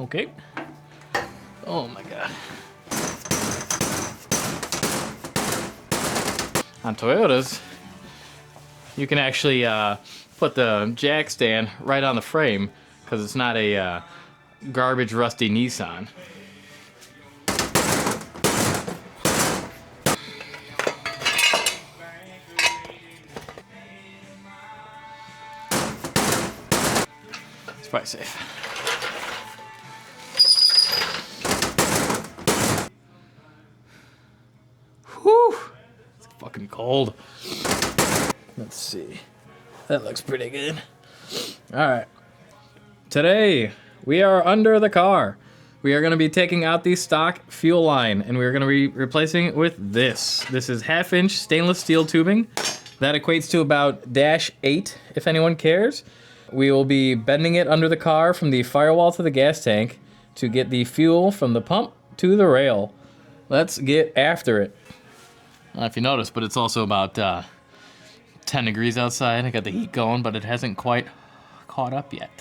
Okay. Oh my God. On Toyotas, you can actually put the jack stand right on the frame because it's not a garbage rusty Nissan. It's probably safe. Whew! It's fucking cold. Let's see. That looks pretty good. Alright. Today, we are under the car. We are going to be taking out the stock fuel line, and we're going to be replacing it with this. This is 1/2-inch stainless steel tubing. That equates to about -8, if anyone cares. We will be bending it under the car from the firewall to the gas tank to get the fuel from the pump to the rail. Let's get after it. I don't know if you noticed, but it's also about 10 degrees outside. I got the heat going, but it hasn't quite caught up yet.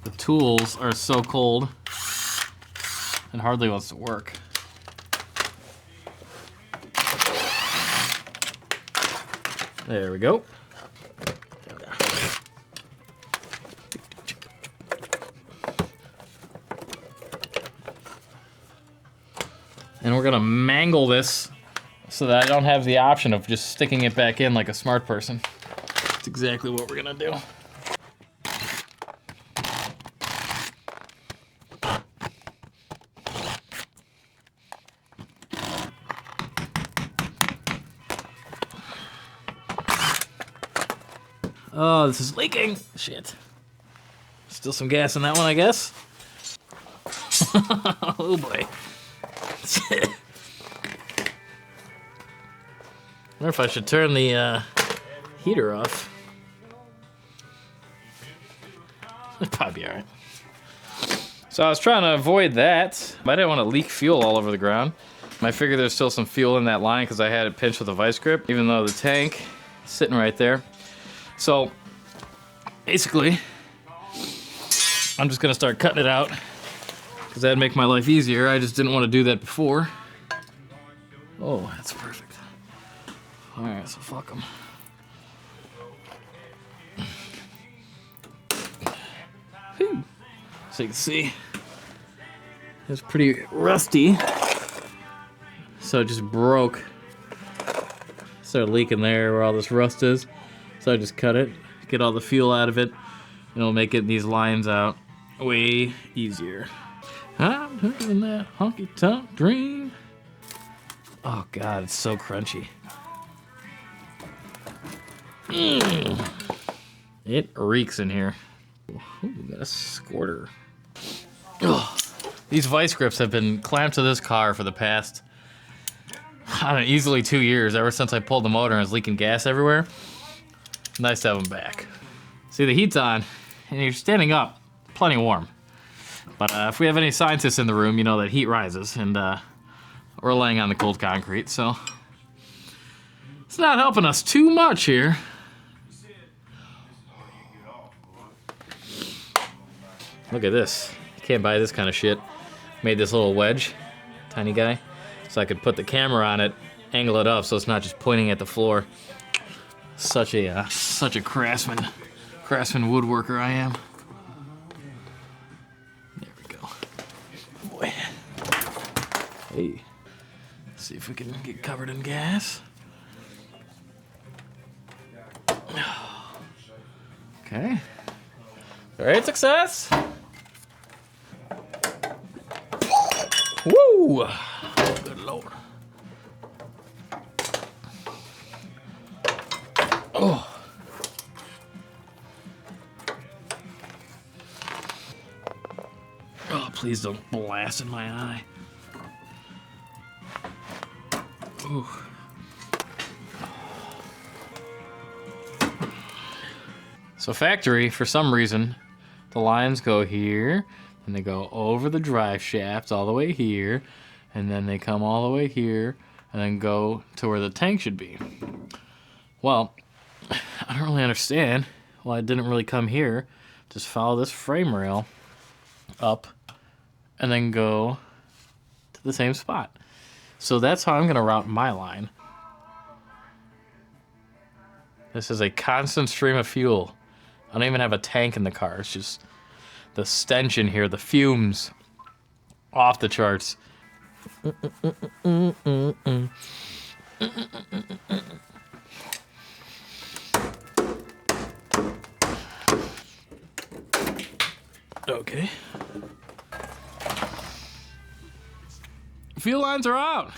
The tools are so cold, it hardly wants to work. There we go. And we're gonna mangle this so that I don't have the option of just sticking it back in like a smart person. That's exactly what we're gonna do. Oh, this is leaking. Shit. Still some gas in that one, I guess. Oh boy. I wonder if I should turn the heater off. It'd probably be alright. So I was trying to avoid that. I didn't want to leak fuel all over the ground. I figured there's still some fuel in that line because I had it pinched with a vice grip, even though the tank is sitting right there. So basically, I'm just gonna start cutting it out because that'd make my life easier. I just didn't want to do that before. Oh, that's perfect. All right, so fuck them. So you can see, it's pretty rusty. So it just broke. Started leaking there where all this rust is. So I just cut it, get all the fuel out of it, and it'll make it these lines out way easier. I'm having that honky-tonk dream. Oh God, it's so crunchy. It reeks in here. Ooh, got a squirter. Ugh. These vice grips have been clamped to this car for the past, I don't know, easily 2 years, ever since I pulled the motor and it was leaking gas everywhere. Nice to have them back. See, the heat's on, and you're standing up, plenty warm. But if we have any scientists in the room, you know that heat rises, and we're laying on the cold concrete, so it's not helping us too much here. Look at this. You can't buy this kind of shit. Made this little wedge, tiny guy, so I could put the camera on it, angle it up so it's not just pointing at the floor. Such a craftsman woodworker I am. There we go. Boy. Hey. Let's see if we can get covered in gas. Okay. Alright, success. Woo! Good Lord. Oh. Oh, please don't blast in my eye. Ooh. So factory, for some reason, the lines go here, and they go over the drive shaft all the way here, and then they come all the way here, and then go to where the tank should be. Well, I don't really understand why it didn't really come here. Just follow this frame rail up and then go to the same spot. So that's how I'm gonna route my line. This is a constant stream of fuel. I don't even have a tank in the car. It's just the stench in here, the fumes, off the charts. Okay. Fuel lines are out.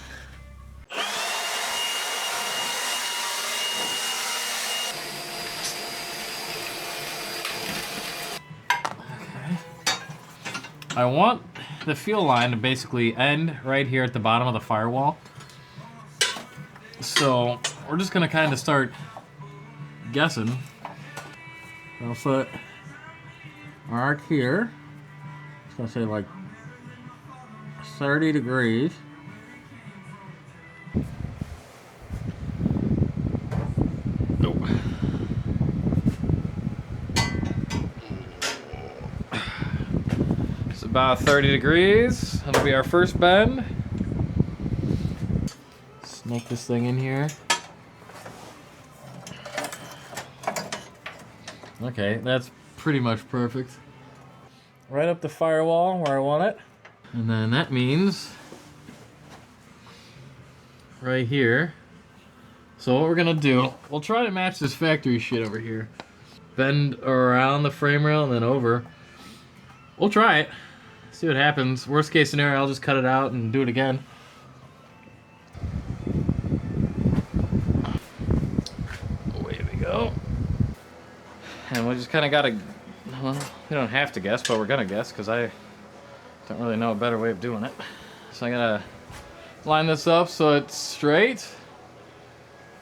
I want the fuel line to basically end right here at the bottom of the firewall. So we're just gonna kind of start guessing. I'll put arc here. It's gonna say like 30 degrees. Nope. About 30 degrees. That'll be our first bend. Snake this thing in here. Okay, that's pretty much perfect. Right up the firewall where I want it. And then that means right here. So what we're gonna do, we'll try to match this factory shit over here. Bend around the frame rail and then over. We'll try it. See what happens. Worst case scenario, I'll just cut it out and do it again. Away we go. And we just kind of gotta, well, we don't have to guess, but we're gonna guess because I don't really know a better way of doing it. So I gotta line this up so it's straight.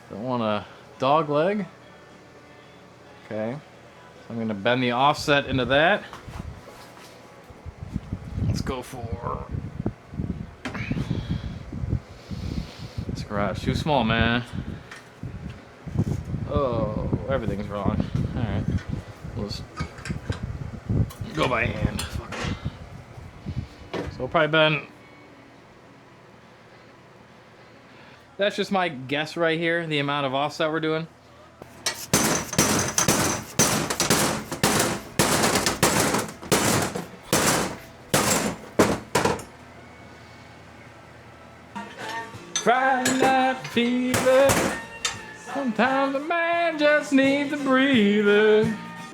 Don't want a dog leg. Okay. So I'm gonna bend the offset into that. Let's go for this garage. Too small, man. Oh, everything's wrong. Alright. Let's go by hand. Fuck. So we'll probably bend. That's just my guess right here, the amount of offset we're doing. Friday night fever. Sometimes a man just needs a breather.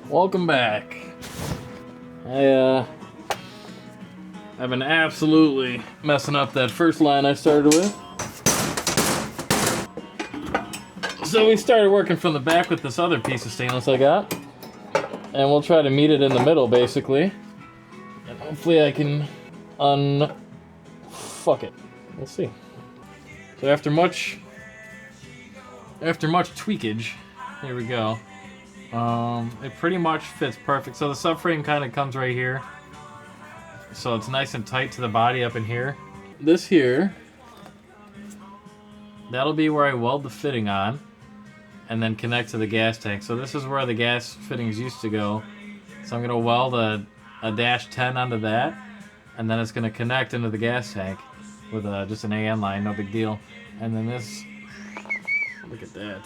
Welcome back. I've been absolutely messing up that first line I started with. So we started working from the back with this other piece of stainless I got. And we'll try to meet it in the middle, basically. And hopefully I can fuck it. We'll see. So after much tweakage, here we go. It pretty much fits perfect. So the subframe kind of comes right here. So it's nice and tight to the body up in here. This here, that'll be where I weld the fitting on and then connect to the gas tank. So this is where the gas fittings used to go. So I'm gonna weld a dash 10 onto that, and then it's gonna connect into the gas tank with just an AN line, no big deal. And then this, look at that.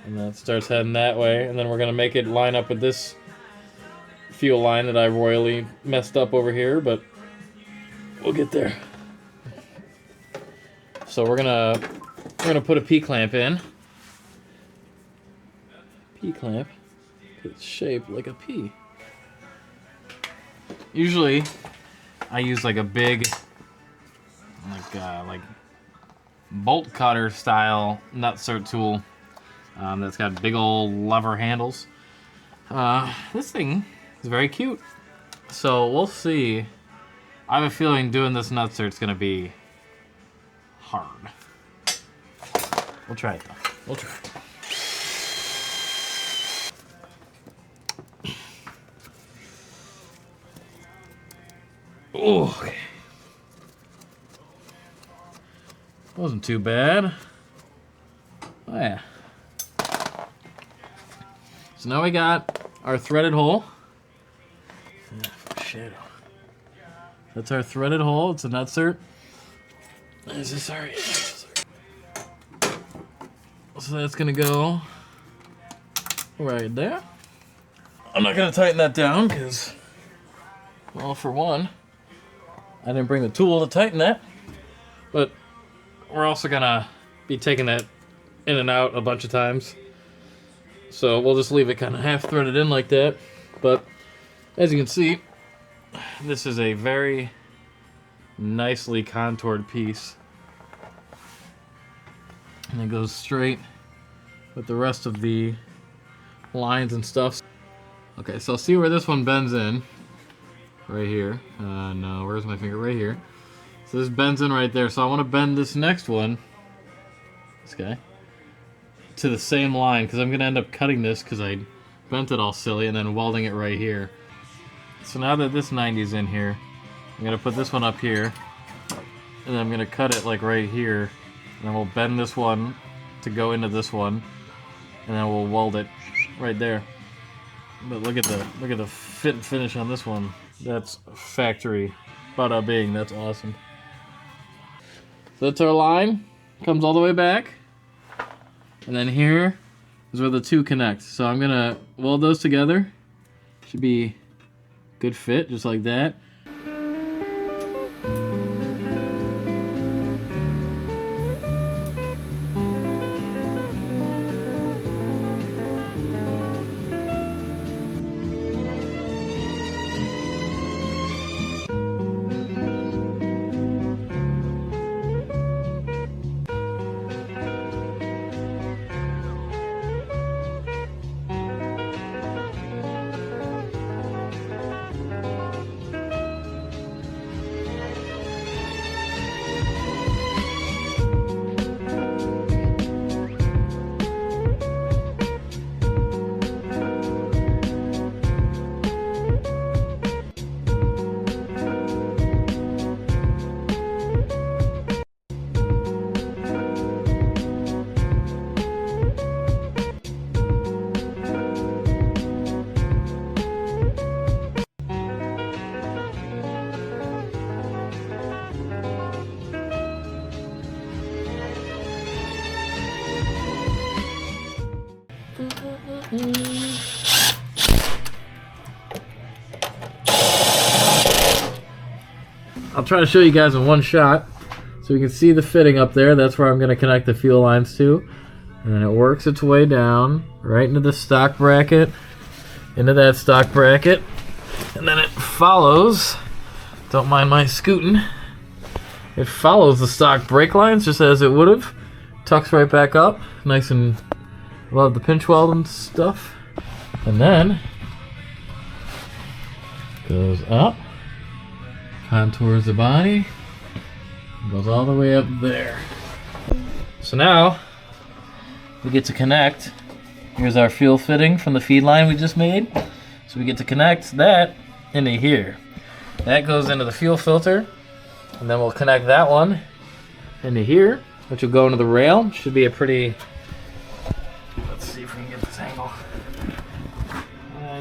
And then it starts heading that way, and then we're gonna make it line up with this fuel line that I royally messed up over here, but we'll get there. So we're gonna put a P-clamp in. P-clamp, it's shaped like a P. Usually, I use like a big, like bolt cutter style nutsert tool that's got big old lever handles. This thing is very cute. So we'll see. I have a feeling doing this nutsert's gonna be hard. We'll try it though. We'll try it. Oh, okay. Wasn't too bad. Oh yeah. So now we got our threaded hole. Shadow. That's our threaded hole. It's a nutsert. Is this our? So that's gonna go right there. I'm not gonna tighten that down because, well, for one, I didn't bring the tool to tighten that. But we're also gonna be taking that in and out a bunch of times. So we'll just leave it kind of half threaded in like that. But as you can see, this is a very nicely contoured piece. And it goes straight with the rest of the lines and stuff. Okay, so see where this one bends in? Right here. No, where's my finger? Right here. So this bends in right there. So I want to bend this next one, this guy, to the same line, because I'm going to end up cutting this because I bent it all silly and then welding it right here. So now that this 90 is in here, I'm going to put this one up here, and then I'm going to cut it like right here, and then we'll bend this one to go into this one, and then we'll weld it right there. But look at the fit and finish on this one. That's factory. Bada bing, that's awesome. So that's our line. Comes all the way back. And then here is where the two connect. So I'm gonna weld those together. Should be good fit, just like that. I'll try to show you guys in one shot so you can see the fitting up there. That's where I'm going to connect the fuel lines to. And then it works its way down right into the stock bracket, into that stock bracket. And then it follows, don't mind my scooting, it follows the stock brake lines just as it would have. Tucks right back up, nice and, love the pinch weld and stuff. And then goes up, contours the body, goes all the way up there. So now we get to connect. Here's our fuel fitting from the feed line we just made. So we get to connect that into here. That goes into the fuel filter, and then we'll connect that one into here, which will go into the rail. Should be a pretty, let's see if we can get this angle.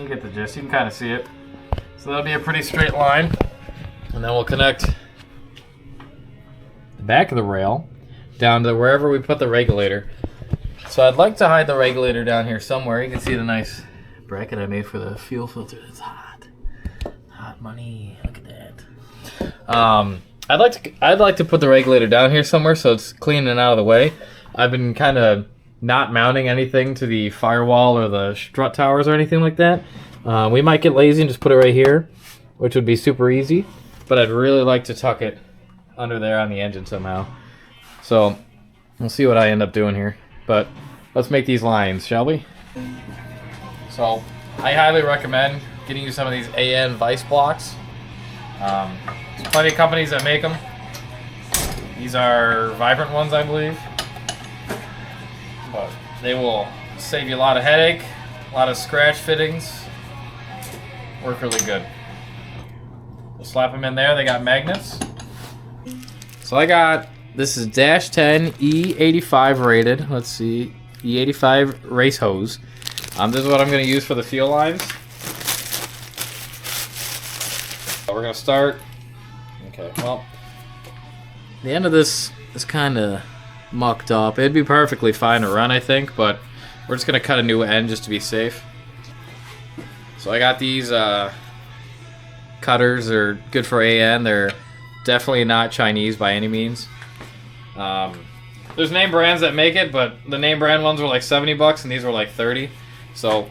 You get the gist, you can kind of see it. So that'll be a pretty straight line. And then we'll connect the back of the rail down to wherever we put the regulator. So I'd like to hide the regulator down here somewhere. You can see the nice bracket I made for the fuel filter. It's hot. Hot money. Look at that. I'd like to put the regulator down here somewhere so it's clean and out of the way. I've been kind of not mounting anything to the firewall or the strut towers or anything like that. We might get lazy and just put it right here, which would be super easy. But I'd really like to tuck it under there on the engine somehow. So we'll see what I end up doing here. But let's make these lines, shall we? So I highly recommend getting you some of these AN vice blocks. There's plenty of companies that make them. These are Vibrant ones, I believe. But they will save you a lot of headache, a lot of scratch fittings. Work really good. We'll slap them in there. They got magnets. So I got, this is -10 E85 rated. Let's see, E85 race hose. This is what I'm going to use for the fuel lines. We're going to start. Okay, well, the end of this is kind of mucked up. It'd be perfectly fine to run, I think, but we're just going to cut a new end just to be safe. So I got these cutters. They're good for AN. They're definitely not Chinese by any means. There's name brands that make it, but the name brand ones were like $70 and these were like 30. So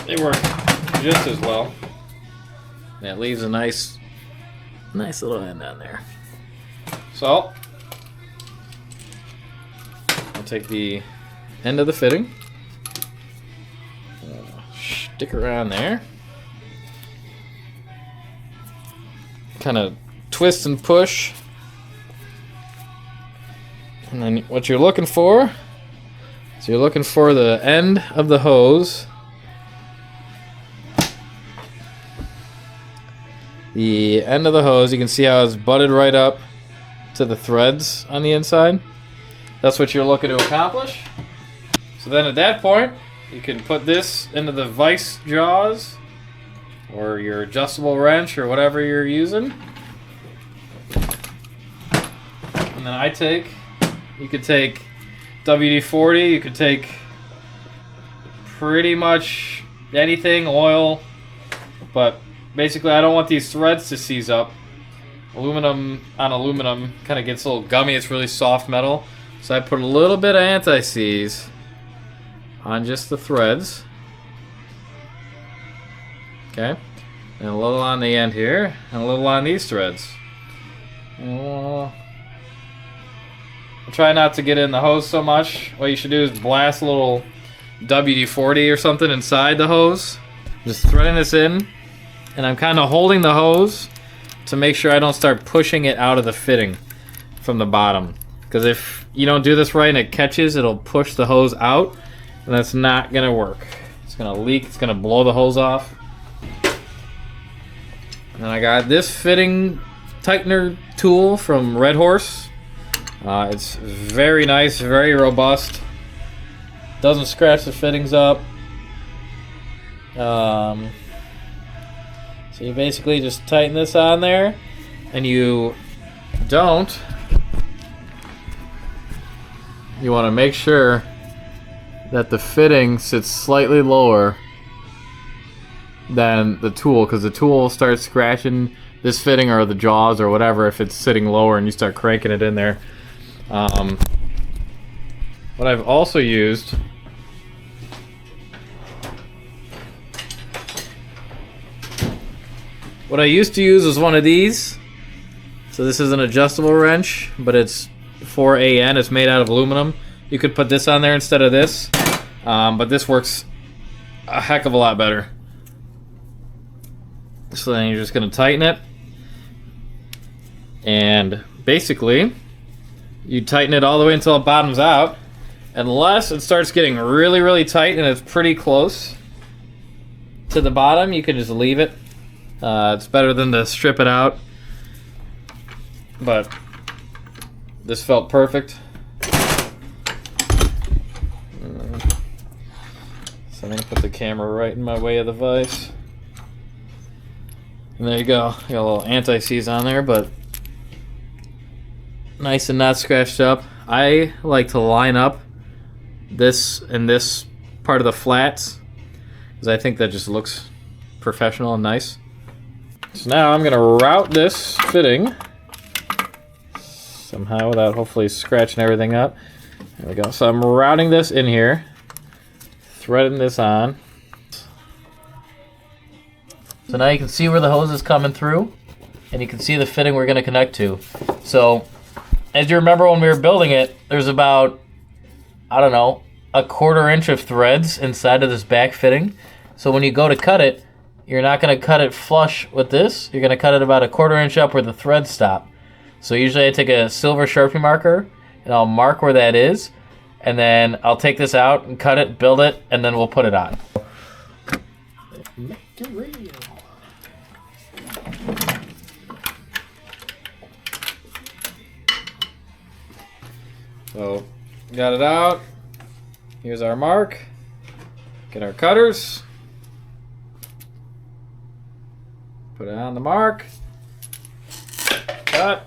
they work just as well. Yeah, it leaves a nice little end on there. So I'll take the end of the fitting, stick around there, kind of twist and push, and then what you're looking for is you're looking for the end of the hose. The end of the hose, you can see how it's butted right up to the threads on the inside. That's what you're looking to accomplish. So then at that point, you can put this into the vice jaws or your adjustable wrench or whatever you're using. And then you could take WD-40, you could take pretty much anything, oil, but basically, I don't want these threads to seize up. Aluminum on aluminum kind of gets a little gummy. It's really soft metal. So I put a little bit of anti-seize on just the threads. Okay. And a little on the end here. And a little on these threads. I'll try not to get in the hose so much. What you should do is blast a little WD-40 or something inside the hose. Just threading this in. And I'm kind of holding the hose to make sure I don't start pushing it out of the fitting from the bottom. Because if you don't do this right and it catches, it'll push the hose out, and that's not going to work. It's going to leak, it's going to blow the hose off. And then I got this fitting tightener tool from Red Horse. It's very nice, very robust. Doesn't scratch the fittings up. So you basically just tighten this on there, and you want to make sure that the fitting sits slightly lower than the tool, because the tool will start scratching this fitting or the jaws or whatever if it's sitting lower and you start cranking it in there. What I've also used What I used to use was one of these. So this is an adjustable wrench, but it's for AN. It's made out of aluminum. You could put this on there instead of this, but this works a heck of a lot better. So then you're just going to tighten it, and basically you tighten it all the way until it bottoms out, unless it starts getting really, really tight and it's pretty close to the bottom. You can just leave it. It's better than to strip it out, but this felt perfect. So I'm going to put the camera right in my way of the vise. And there you go. Got a little anti-seize on there, but nice and not scratched up. I like to line up this and this part of the flats, because I think that just looks professional and nice. So now I'm going to route this fitting somehow without hopefully scratching everything up. There we go. So I'm routing this in here, threading this on. So now you can see where the hose is coming through, and you can see the fitting we're going to connect to. So as you remember when we were building it, there's about, I don't know, a 1/4 inch of threads inside of this back fitting. So when you go to cut it, you're not going to cut it flush with this. You're going to cut it about a 1/4 inch up where the threads stop. So usually I take a silver Sharpie marker and I'll mark where that is, and then I'll take this out and cut it, build it, and then we'll put it on. Make it real. So got it out. Here's our mark. Get our cutters. Put it on the mark. Cut.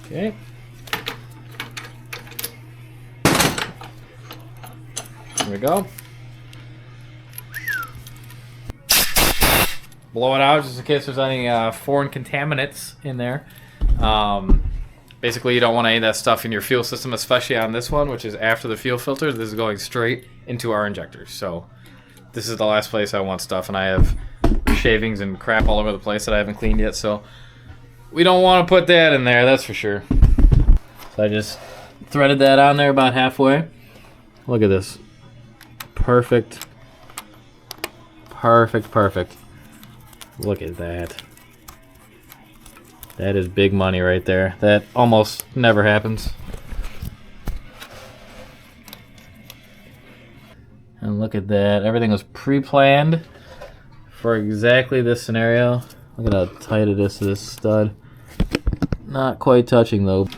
Okay. There we go. Blow it out just in case there's any foreign contaminants in there. Basically, you don't want any of that stuff in your fuel system, especially on this one, which is after the fuel filter. This is going straight into our injectors. So this is the last place I want stuff, and I have shavings and crap all over the place that I haven't cleaned yet. So we don't want to put that in there, that's for sure. So I just threaded that on there about halfway. Look at this. Perfect. Perfect, perfect. Look at that. That is big money right there. That almost never happens. And look at that. Everything was pre-planned for exactly this scenario. Look at how tight it is to this stud. Not quite touching though.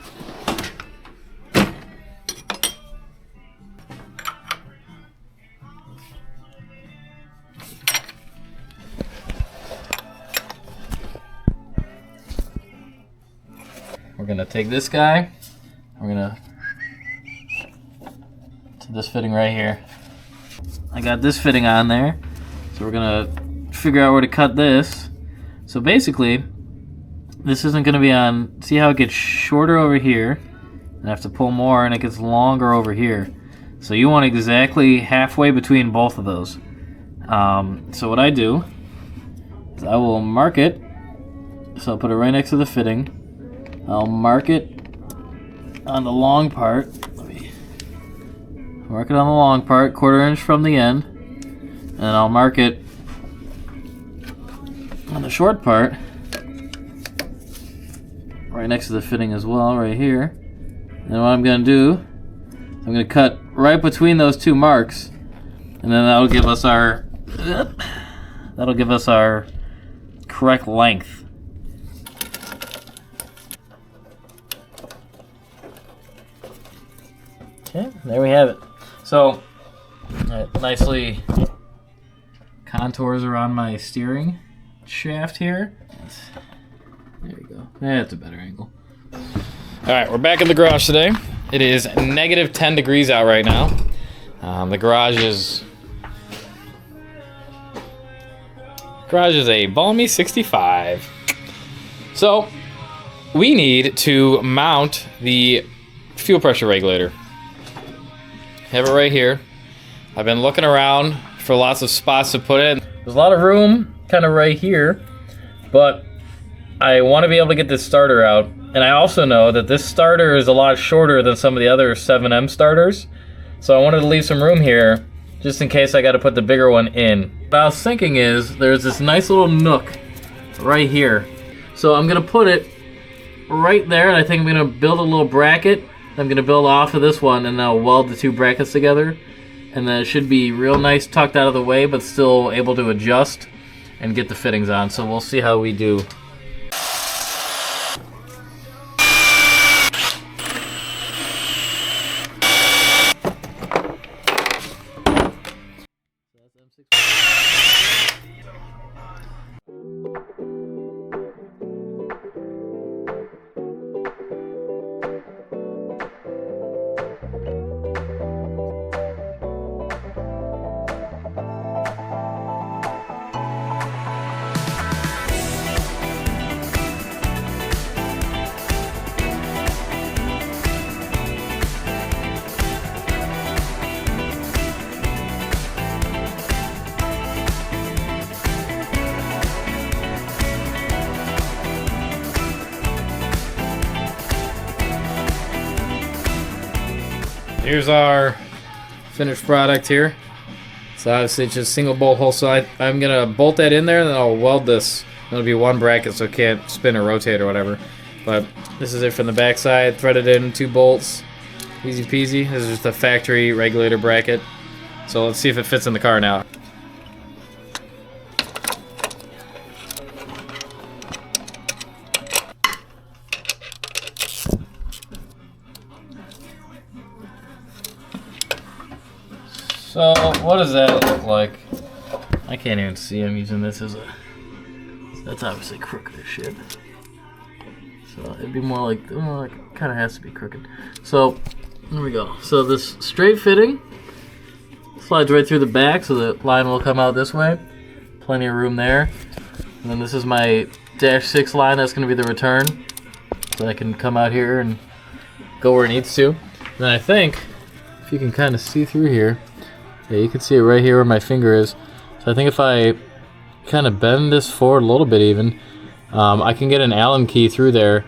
We're gonna take this guy. We're gonna to this fitting right here. I got this fitting on there, so we're gonna figure out where to cut this. So basically, this isn't gonna be on. See how it gets shorter over here? I have to pull more, and it gets longer over here. So you want exactly halfway between both of those. So what I do is I will mark it. So I'll put it right next to the fitting. I'll mark it on the long part. Let me mark it on the long part, 1/4 inch from the end. And I'll mark it on the short part, right next to the fitting as well, right here. And what I'm going to do, I'm going to cut right between those two marks. And then that'll give us our correct length. Okay, there we have it. So, nicely contours around my steering shaft here. There you go. That's a better angle. Alright, we're back in the garage today. It is negative 10 degrees out right now. The garage is a balmy 65. So, we need to mount the fuel pressure regulator. Have it right here. I've been looking around for lots of spots to put it. There's a lot of room kind of right here, but I want to be able to get this starter out. And I also know that this starter is a lot shorter than some of the other 7M starters. So I wanted to leave some room here just in case I got to put the bigger one in. What I was thinking is there's this nice little nook right here. So I'm going to put it right there, and I think I'm going to build a little bracket. I'm going to build off of this one, and I'll weld the two brackets together. And then it should be real nice tucked out of the way, but still able to adjust and get the fittings on. So we'll see how we do. Here's our finished product here. So obviously it's just single bolt hole. So I'm gonna bolt that in there, and then I'll weld this. It'll be one bracket, so it can't spin or rotate or whatever. But this is it from the back side. Threaded in 2 bolts, easy peasy. This is just a factory regulator bracket. So let's see if it fits in the car now. So what does that look like? I can't even see I'm using this as a... That's obviously crooked as shit. So it'd be more like kind of has to be crooked. So there we go. So this straight fitting slides right through the back, so the line will come out this way. Plenty of room there. And then this is my -6 line. That's going to be the return, so I can come out here and go where it needs to. And then I think if you can kind of see through here, yeah, you can see it right here where my finger is. So I think if I kind of bend this forward a little bit even, I can get an Allen key through there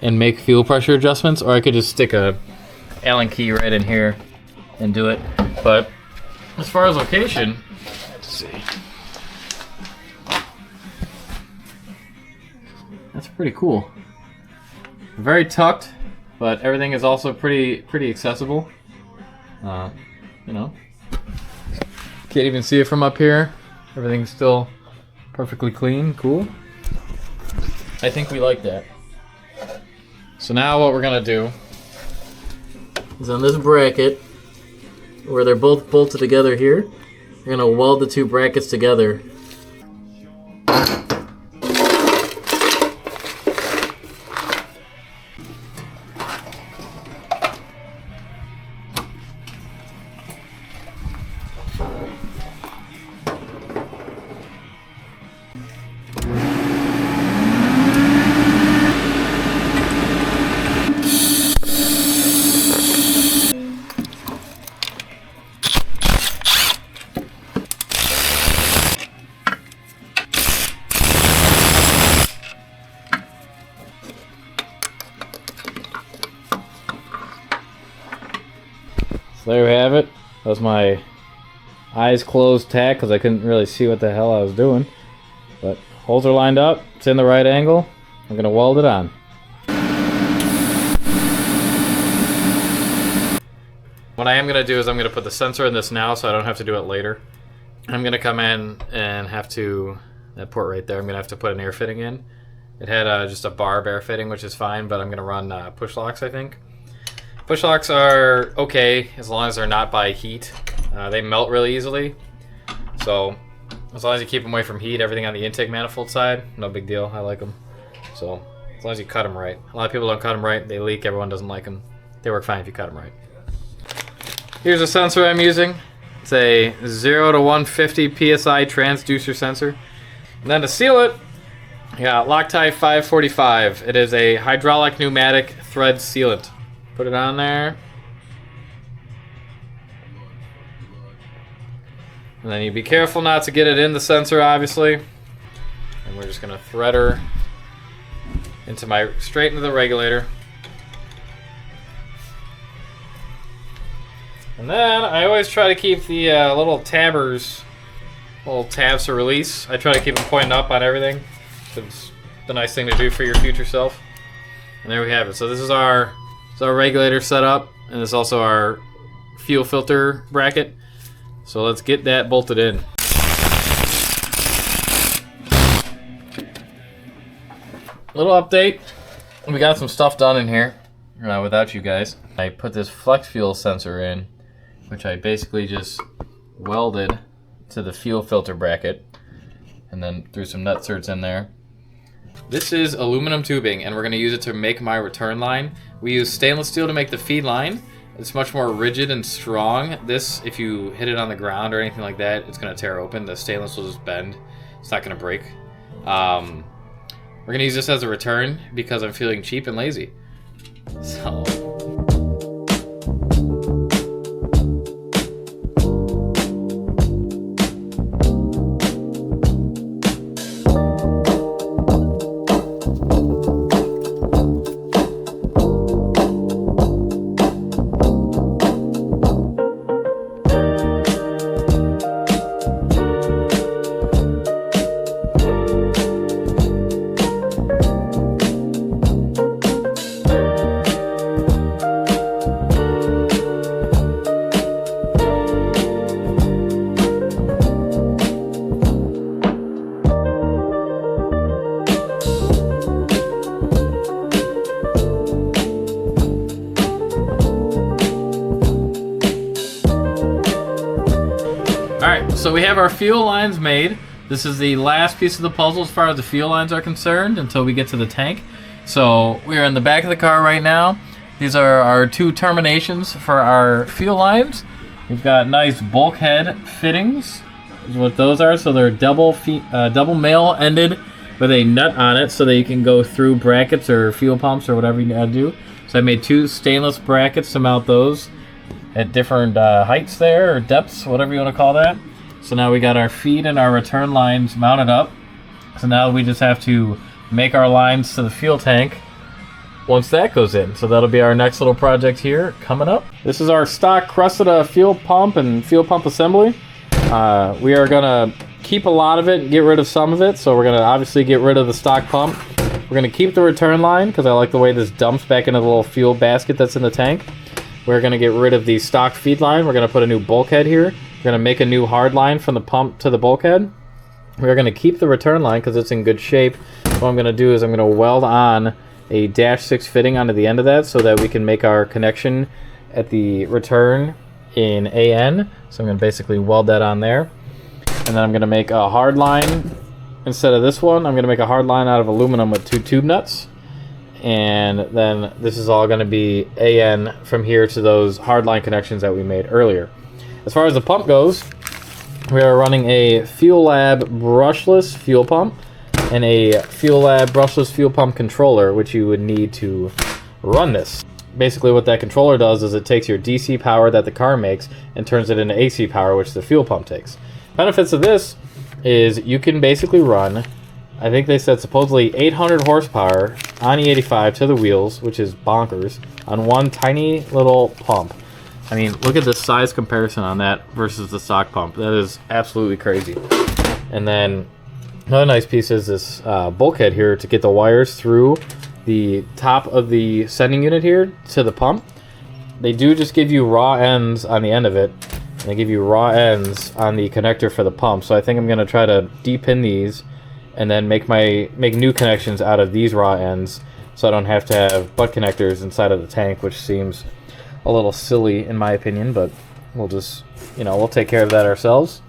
and make fuel pressure adjustments, or I could just stick a Allen key right in here and do it. But as far as location, let's see. That's pretty cool. Very tucked, but everything is also pretty accessible. You know, can't even see it from up here. Everything's still perfectly clean, cool. I think we like that. So now what we're gonna do is on this bracket, where they're both bolted together here, we're gonna weld the two brackets together. So there we have it. That was my eyes closed tack because I couldn't really see what the hell I was doing. But holes are lined up. It's in the right angle. I'm going to weld it on. What I am going to do is I'm going to put the sensor in this now so I don't have to do it later. I'm going to come in and have to, that port right there, I'm going to have to put an air fitting in. It had just a barb air fitting, which is fine, but I'm going to run push locks, I think. Push locks are okay as long as they're not by heat. They melt really easily. So as long as you keep them away from heat, everything on the intake manifold side, no big deal. I like them. So as long as you cut them right. A lot of people don't cut them right. They leak. Everyone doesn't like them. They work fine if you cut them right. Here's a sensor I'm using. It's a 0 to 150 PSI transducer sensor. And then to seal it, yeah, Loctite 545. It is a hydraulic pneumatic thread sealant. Put it on there. And then you be careful not to get it in the sensor, obviously. And we're just gonna thread her straight into the regulator. And then I always try to keep the little tabs to release. I try to keep them pointing up on everything. It's the nice thing to do for your future self. And there we have it. So this is our regulator setup, and this is also our fuel filter bracket. So let's get that bolted in. Little update. We got some stuff done in here without you guys. I put this flex fuel sensor in, which I basically just welded to the fuel filter bracket and then threw some nut certs in there. This is aluminum tubing, and we're going to use it to make my return line. We use stainless steel to make the feed line. It's much more rigid and strong. This, if you hit it on the ground or anything like that, it's going to tear open. The stainless will just bend. It's not going to break. We're going to use this as a return because I'm feeling cheap and lazy. So... So we have our fuel lines made. This is the last piece of the puzzle as far as the fuel lines are concerned until we get to the tank. So we are in the back of the car right now. These are our 2 terminations for our fuel lines. We've got nice bulkhead fittings, is what those are. So they're double male ended with a nut on it so that you can go through brackets or fuel pumps or whatever you gotta do. So I made 2 stainless brackets to mount those at different heights there, or depths, whatever you want to call that. So now we got our feed and our return lines mounted up. So now we just have to make our lines to the fuel tank once that goes in. So that'll be our next little project here coming up. This is our stock Cressida fuel pump and fuel pump assembly. We are gonna keep a lot of it and get rid of some of it. So we're gonna obviously get rid of the stock pump. We're gonna keep the return line because I like the way this dumps back into the little fuel basket that's in the tank. We're going to get rid of the stock feed line. We're going to put a new bulkhead here. We're going to make a new hard line from the pump to the bulkhead. We're going to keep the return line because it's in good shape. What I'm going to do is I'm going to weld on a -6 fitting onto the end of that so that we can make our connection at the return in AN. So I'm going to basically weld that on there. And then I'm going to make a hard line instead of this one. I'm going to make a hard line out of aluminum with 2 tube nuts. And then this is all going to be AN from here to those hardline connections that we made earlier. As far as the pump goes, we are running a Fuel Lab brushless fuel pump and a Fuel Lab brushless fuel pump controller, which you would need to run this. Basically what that controller does is it takes your DC power that the car makes and turns it into AC power, which the fuel pump takes. Benefits of this is you can basically run, I think they said supposedly 800 horsepower on E85 to the wheels, which is bonkers, on one tiny little pump. I mean, look at the size comparison on that versus the stock pump. That is absolutely crazy. And then another nice piece is this bulkhead here to get the wires through the top of the sending unit here to the pump. They do just give you raw ends on the end of it, and they give you raw ends on the connector for the pump. So I think I'm going to try to de-pin these and then make new connections out of these raw ends so I don't have to have butt connectors inside of the tank, which seems a little silly in my opinion, but we'll just, we'll take care of that ourselves.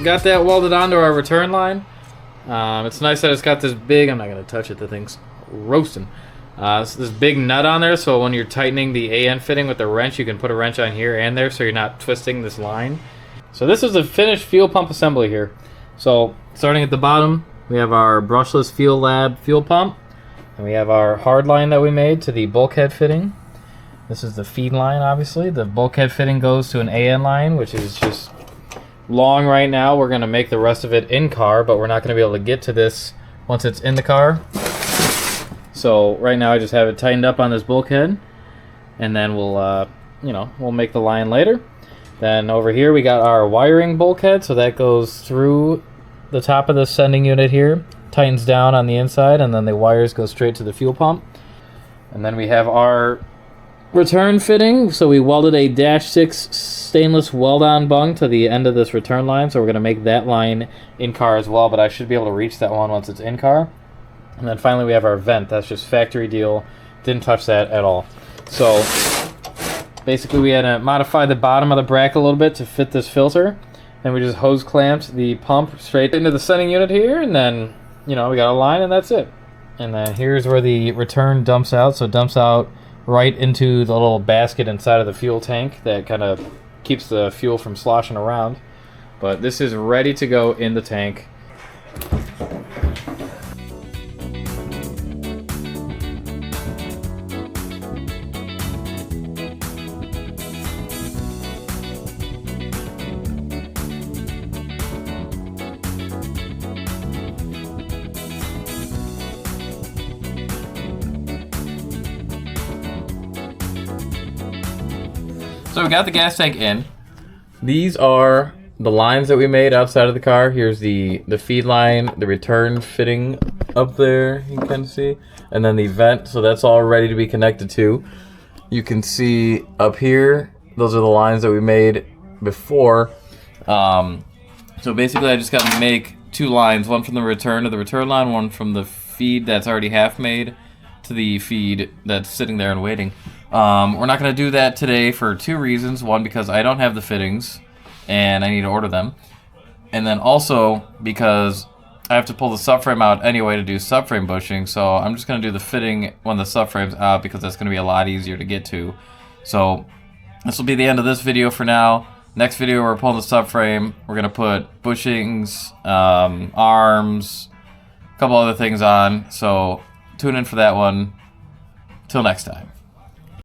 Got that welded onto our return line. It's nice that it's got this big, I'm not going to touch it, the thing's roasting. This big nut on there, so when you're tightening the AN fitting with the wrench, you can put a wrench on here and there so you're not twisting this line. So this is the finished fuel pump assembly here. So starting at the bottom, we have our brushless Fuel Lab fuel pump, and we have our hard line that we made to the bulkhead fitting. This is the feed line, obviously. The bulkhead fitting goes to an AN line, which is just long right now. We're going to make the rest of it in car, but we're not going to be able to get to this once it's in the car. So right now I just have it tightened up on this bulkhead, and then we'll we'll make the line later. Then over here we got our wiring bulkhead, so that goes through the top of the sending unit here, tightens down on the inside, and then the wires go straight to the fuel pump. And then we have our return fitting, so we welded a -6 stainless weld-on bung to the end of this return line, so we're going to make that line in car as well, but I should be able to reach that one once it's in car. And then finally we have our vent. That's just factory deal, didn't touch that at all. So basically we had to modify the bottom of the bracket a little bit to fit this filter, and we just hose clamped the pump straight into the sending unit here, and then you know, we got a line and that's it. And then here's where the return dumps out. So it dumps out right into the little basket inside of the fuel tank that kind of keeps the fuel from sloshing around. But this is ready to go in the tank. So we got the gas tank in. These are the lines that we made outside of the car. Here's the feed line, the return fitting up there, you can see, and then the vent, so that's all ready to be connected to. You can see up here, those are the lines that we made before. So basically I just got to make 2 lines, one from the return to the return line, one from the feed that's already half made to the feed that's sitting there and waiting. We're not going to do that today for 2 reasons. One, because I don't have the fittings and I need to order them. And then also because I have to pull the subframe out anyway to do subframe bushing. So I'm just going to do the fitting when the subframe's out because that's going to be a lot easier to get to. So this will be the end of this video for now. Next video we're pulling the subframe. We're going to put bushings, arms, a couple other things on. So tune in for that one. Till next time.